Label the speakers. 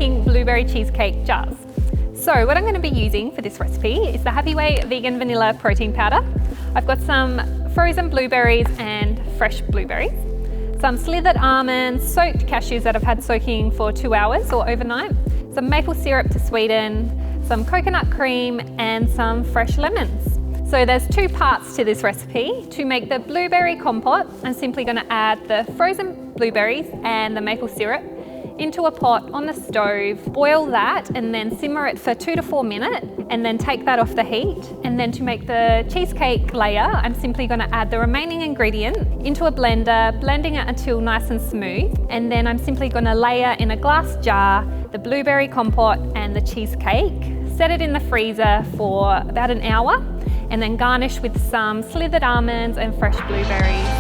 Speaker 1: making blueberry cheesecake jars. So what I'm going to be using for this recipe is the Happy Way vegan vanilla protein powder. I've got some frozen blueberries and fresh blueberries, some slithered almonds, soaked cashews that I've had soaking for 2 hours or overnight, some maple syrup to sweeten, some coconut cream and some fresh lemons. So there's 2 parts to this recipe. To make the blueberry compote, I'm simply going to add the frozen blueberries and the maple syrup into a pot on the stove, boil that and then simmer it for 2 to 4 minutes and then take that off the heat. And then to make the cheesecake layer, I'm simply going to add the remaining ingredient into a blender, blending it until nice and smooth. And then I'm simply going to layer in a glass jar the blueberry compote and the cheesecake, set it in the freezer for about an hour and then garnish with some slithered almonds and fresh blueberries.